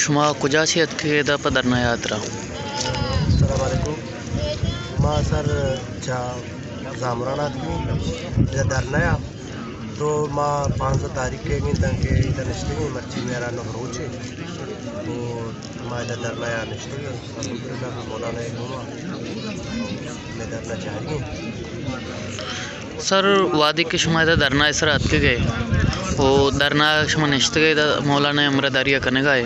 شما کجا چیت که دا پدر نیاد را؟ السلام علیکم. ما سر چا زامرانات کی در نیا تو ما 5 تاریخ کے گئے تاکہ ادھر نشتے گئے مرچی میرا نہروچے تو ما ادھر در نیا نشتے گئے الحمدللہ مولانا ایگوما میں درنا چاہ رہی ہیں. سر وادی که شما دا درنا اسرات که گئے و درنا شما نشته گئے دا مولانا امرداریہ کرنے گئے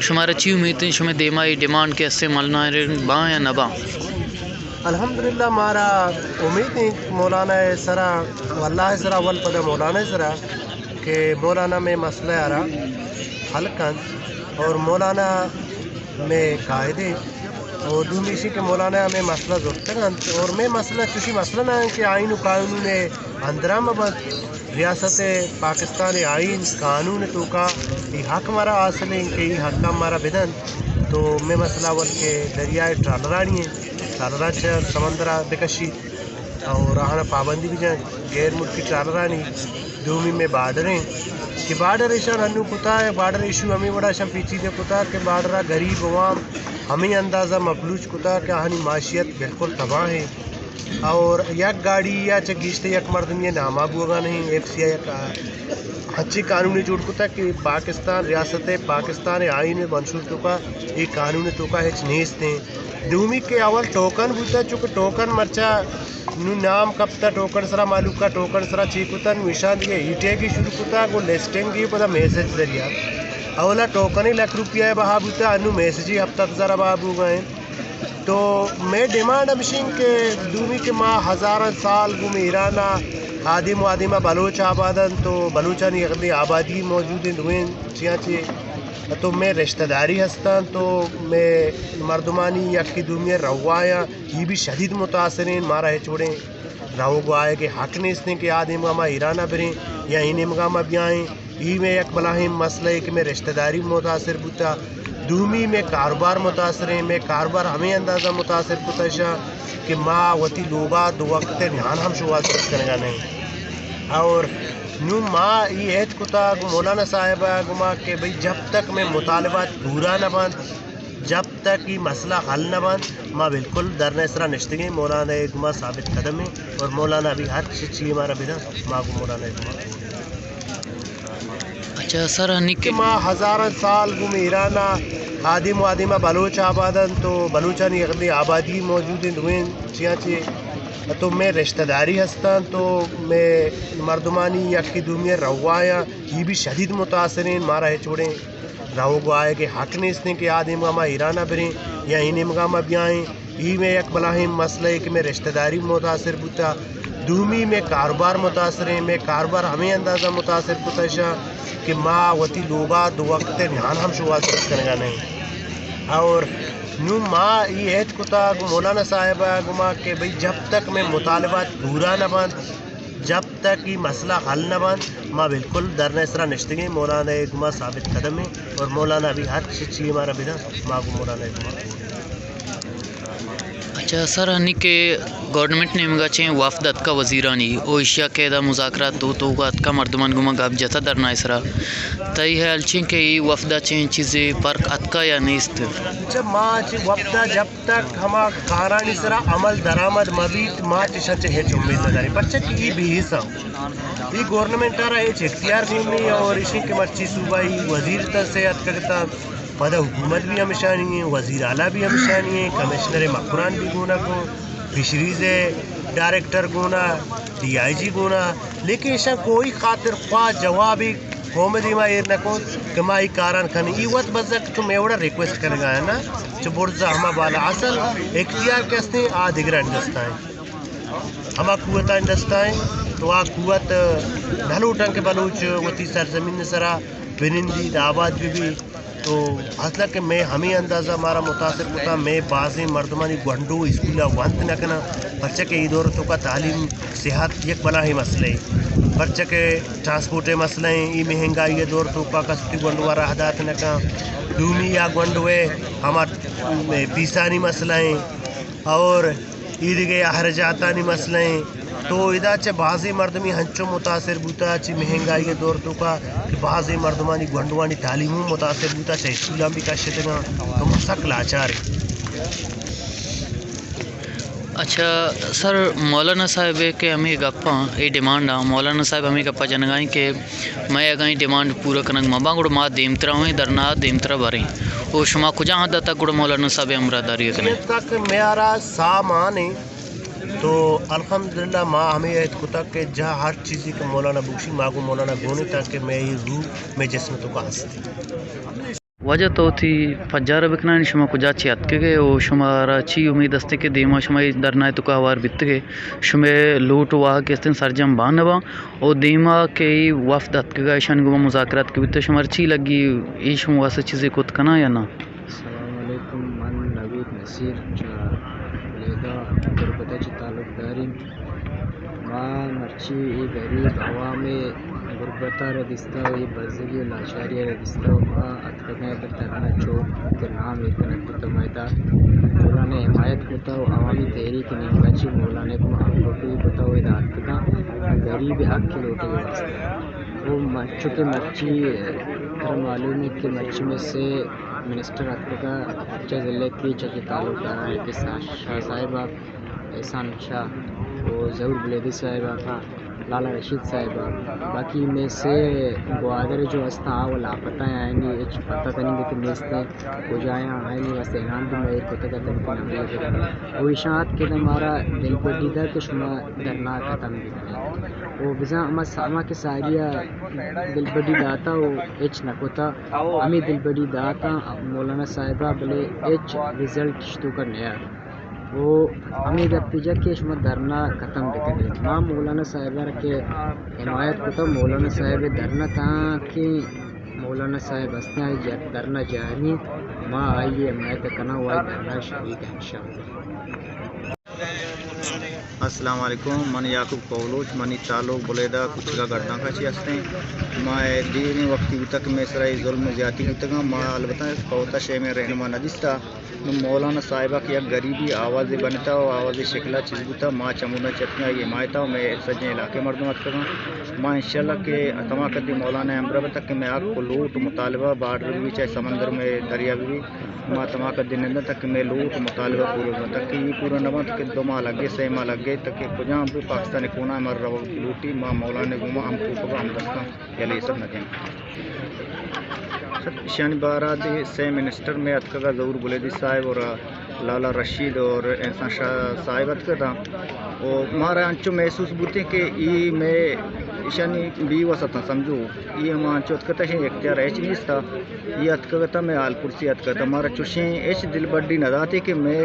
شما را چی امید شما دیمائی ڈیمانڈ کے اسے مولانا باں یا نہ باں؟ الحمدللہ ہمارا امید ہے مولانا سرا واللہ سرا اول پدا مولانا سرا کہ مولانا میں مسئلہ آ رہا حل کن اور مولانا میں قائدے اور دومی اسی کہ مولانا میں مسئلہ ضرورت ہے اور میں مسئلہ چوشی مسئلہ نہ ہے کہ آئین و قانون میں اندرام بند ریاست پاکستان آئین قانون تو کا یہ حق ہمارا حاصل ہے کہ یہ حق ہمارا بدن تو میں مسئلہ اول کے دریائے ٹرالرانی ہے ٹرالرا سمندرہ بکشی اور رہنا پابندی بھی جائیں غیر ملکی ٹرالرانی دومی میں بارڈریں کہ بارڈر ایشان ہنو کتا ہے بارڈر ایشو ہمیں بڑا شم پیچیدے کتا کہ بارڈرہ غریب عوام ہمیں اندازہ مفلوج کتا کہ ہنی معاشیت بالکل تباہ ہے اور یک گاڑی یا چگیشتے یک مردم یہ نامہ بوگا نہیں ایف سی آئی اچھی قانونی جوڑ کتا کہ پاکستان ریاست پاکستان آئین میں منشور تو کا یہ قانون تو کا ہچ نیست ہیں دومی کے اول ٹوکن بوتا چونکہ ٹوکن مرچا نو نام کبتا ٹوکن سرا معلوم کا ٹوکن سرا چیکتا نو اشان دیگه ایٹے کی شروع کتا کو لیسٹنگ کی پتا میسج ذریعہ اولا ٹوکن ہی £1,00,000 ہے بہا بوتا انو میسجی ہفتہ ذرا بہا بو گئے تو میں ڈیمانڈ ہمشین کے دومی کے ماں ہزاران سال گم ایرانا آدم و آدمہ بلوچ آبادن تو بلوچانی اغلی آبادی موجود ہیں دویں چیاں چیئے تو میں رشتہ داری ہستان تو میں مردمانی یکی دومی روایا یہ بھی شدید متاثر ہیں مارا ہے چھوڑیں راو گو آئے کہ حق نہیں اس نے کہ آدم گاما ایرانا بریں یا انہیں گاما بیائیں یہ میں یک بلاہم مسئلہ ہے کہ میں رشتہ داری متاثر بوتا دومی میں کاروبار متاثر ہیں میں کاروبار ہمیں اندازہ متاثر بوتا شاہ کہ ماں وطی لوبا دو وقت نحان ہم شواز کرنے نہیں اور نو ماں یہ عہد کتا مولانا صاحبہ گما کہ بھئی جب تک میں مطالبات پورا نہ بند جب تک یہ مسئلہ حل نہ بند ماں بالکل در نسرا نشتگی مولانا گما ثابت قدم ہے اور مولانا بھی ہر چیز ہمارا بنا ماں کو مولانا گما اچھا سر ہنی کہ ماں ہزاران سال گم ایرانا آدم و آدمہ بلوچ آبادن تو بلوچانی اغلی آبادی موجود ہیں دویں چیاں چیئے تو میں رشتہ داری ہستان تو میں مردمانی یکی دومی روایا یہ بھی شدید متاثر ہیں مارا ہے چھوڑیں راو گو آئے کہ حق نہیں اس نے کہ آدم گاما ایرانا بریں یا انہیں گاما بیائیں یہ میں یک بلاہم مسئلہ ہے کہ میں رشتہ داری متاثر بوتا دومی میں کاروبار متاثر ہیں میں کاروبار ہمیں اندازہ متاثر بوتا شاہ کہ ماں وطی لوبا دو وقت نحان ہم شواز کرنے نہیں اور نو ماں یہ عہد کتا مولانا صاحبہ گما کہ بھئی جب تک میں مطالبات پورا نہ بند جب تک یہ مسئلہ حل نہ بند ماں بالکل در نسرا نشتگی مولانا گما ثابت قدم ہے اور مولانا بھی ہر چیز ہمارا بنا ماں کو مولانا گما. اچھا سر ہنی کہ گورنمنٹ نے مگا چاہیں وفد اتکا وزیرانی او اشیاء کے دا مذاکرات تو کا اتکا مردمان گما گاب جتا درنا اسرا تایی ہے الچیں کہ یہ وفدہ چاہیں چیزیں پرک اتکا یا نیست جب ماں وفدہ جب تک ہما کارانی سرا عمل درآمد مبیت ماں چشا چاہے چمید نداری بچہ کی یہ بھی حصہ یہ گورنمنٹ آ رہا ہے اختیار نہیں اور اسی کے مرچی صوبائی وزیر تا صحت کرتا پدہ حکومت بھی ہمشانی ہے وزیر اعلیٰ بھی ہمشانی ہے کمشنر مقران بھی گونا کو فشریز ڈائریکٹر گونا ڈی آئی جی گونا لیکن ایسا کوئی خاطر خواہ جوابی کومدی ما ایر نکو کہ ما ای کاران کھنی ای وقت بزک تو میں اوڑا ریکویسٹ کرنے گا ہے نا چو برزا ہما بالا اصل اختیار کسنے آدھگر اندستائیں ہما قوتا اندستائیں تو آ قوت ڈھلوٹن کے بلوچ وطی سرزمین سرا بنندی آباد بھی تو اصلا کہ میں ہمیں اندازہ ہمارا متاثر ہوتا میں بعضی مردمانی گونڈو اسکولہ وانت نہ کرنا بچہ کے عدورتوں کا تعلیم صحت یک بنا ہی مسئلہ ہے بچہ کے ٹرانسپورٹ مسئلہ ہیں ای مہنگائی عدورتوں کا کستی گونڈو رہ دات نہ کرنا دومی یا گونڈو ہے ہمارا پیسانی مسئلہ ہیں اور ایدگے احرجاتانی مسئلہ ہیں تو ادا چھ بعضی مردمی ہنچو متاثر بوتا چھ مہنگائی دور تو کا بعض مردمانی گونڈوانی تعلیموں متاثر ہوتا چاہے اسکولاں بھی کا شتگاں تو مسک لاچار اچھا سر مولانا صاحب کے ہمیں گپا یہ ڈیمانڈ مولانا صاحب ہمیں گپا جنگائیں کہ میں اگائیں ڈیمانڈ پورا کرنگ ماں گڑ ماں دیمترا ہوئیں درنا دیمترا باریں وہ شما کجا حد تک گڑ مولانا صاحب امرہ داری کریں تک میارا سامان تو الحمدللہ ماں ہمیں عید کو تک کہ جہاں ہر چیزی کے مولانا بخشی ماں کو مولانا گونے تک کہ میں یہ روح میں جسم تو کا ہستی وجہ تو تھی فجار بکنا شما کجا چی ات کے گئے او شمارا چی امید استے کے دیما شما درنا تو کا وار بیت گئے شما لوٹ واہ کے استن سرجم بانوا او دیما کے وفد ات کے گئے شان گما مذاکرات کے بیت شمار چی لگی ای شما واسه چیزیں کت کنا یا نا السلام علیکم من نوید نصیر لیدا غربتہ چی تعلق داری ماں مرچی ای غریب عوام غربتہ ردستہ و ای برزگی و لاشاری ردستہ و ماں اتکنے در ترانہ چوک کے نام ایکنت کتا مائدہ مولانا حمایت کتا و عوامی تحریک نیمگا چی مولانا کو ہم لوٹی کتا و ادھا اتکا غریب حق کے لوٹی ردستہ وہ مرچوں کے مرچی ہر معلوم ہے کہ مرچی میں سے منسٹر اتکا اچھا ضلع کی چکی تعلق دارا ہے کہ شاہ صاحبہ احسان شاہ وہ ظہور بلیدی صاحبہ کا لالا رشید صاحبہ باقی میں سے گوادر جو ہستا وہ لاپتہ ہیں آئینی اچھ پتہ تنی کہ نیستے ہو جائیں آئینی واسطے اعلان بھی میں کتا کا تنکن عملی کریں وہ اشاعت کے دمارا دل پر دیدہ کہ شما درنا ختم بھی کریں وہ بزا اما کے ساریہ دل بڑی داتا وہ اچھ نکوتا ہمیں دل بڑی داتا مولانا صاحبہ بلے اچھ ریزلٹ شتو کرنے آر وہ ہمیں نتیجہ کہ شما درنا ختم بکنے ماں مولانا صاحبہ کے حمایت کتا مولانا صاحب درنا تاکہ مولانا صاحب ہستے ہیں درنا جاری ماں آئیے حمایت کنا ہوا درنا شریک ہے انشاءاللہ السلام علیکم من یعقوب قولوچ منی تعلق بلیدہ کچھ کا گرداں کا چی ہستے میں دینی وقتی تک میں سرائی ظلم زیادتی ہوتا گا ماں البتہ پوتا شے میں رہنما نجستا مولانا صاحبہ کی ایک غریبی آواز بنتا و آواز شکلہ چیز بتا ماں چمونہ چتیاں یہ مائتا و میں سجن علاقے مردمات کروں ماں انشاءاللہ کہ اتما کردی مولانا امرہ تک کہ میں آپ کو لوٹ مطالبہ بارڈر بھی چاہے سمندر میں دریا بھی ماں تما کردی نندہ تک کہ میں لوٹ مطالبہ پورا تک کہ یہ پورا نبا تک کہ 2 ماہ لگے 6 ماہ لگے تک کہ کجاں بھی پاکستانی کونا مر رہا لوٹی ماں مولانا گما ہم کو کبا ہم دستاں یلی سب نہ دیں شان بارہ دے سے منسٹر میں اتکا ظہور بلیدی صاحب اور لالا رشید اور احسان شاہ صاحب اتکا تھا اور مارا انچو محسوس بوتے کہ ای میں شانی بھی وسطا سمجھو یہ ماں انچو اتکا تھا اختیار ایچ نہیں تھا یہ اتکا تھا میں آل کرسی اتکا تھا مارا چوشیں ایچ دل بڑی نداتی کہ میں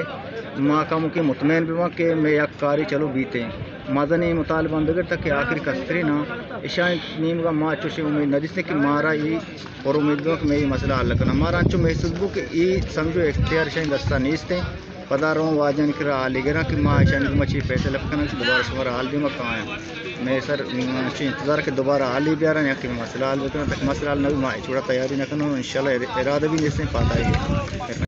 ماں کا مکی مطمئن بھی وہاں کہ میں یک کاری چلو بیتے مازنی مطالبہ بگر تک کہ آخر کستری نا اشان نیم کا ماں چوشے امید نہ جس نے کہ مارا یہ اور امید دوں کہ میں یہ مسئلہ حل کرنا مارا انچو محسوس بو کہ یہ سمجھو اختیار شاید دستہ نیستے پداروں واجن کرا آلی گرا کہ ماں شاید مچھی پیسے لپکنا دوبارہ شمارا حال بھی مکہ آیا میں سر انتظار کہ دوبارہ حال ہی بیارا یا کہ مسئلہ حل بکنا تک مسئلہ حل نہ بھی ماں چھوڑا تیاری نہ کرنا انشاءاللہ ارادہ بھی جس نے پاتا ہے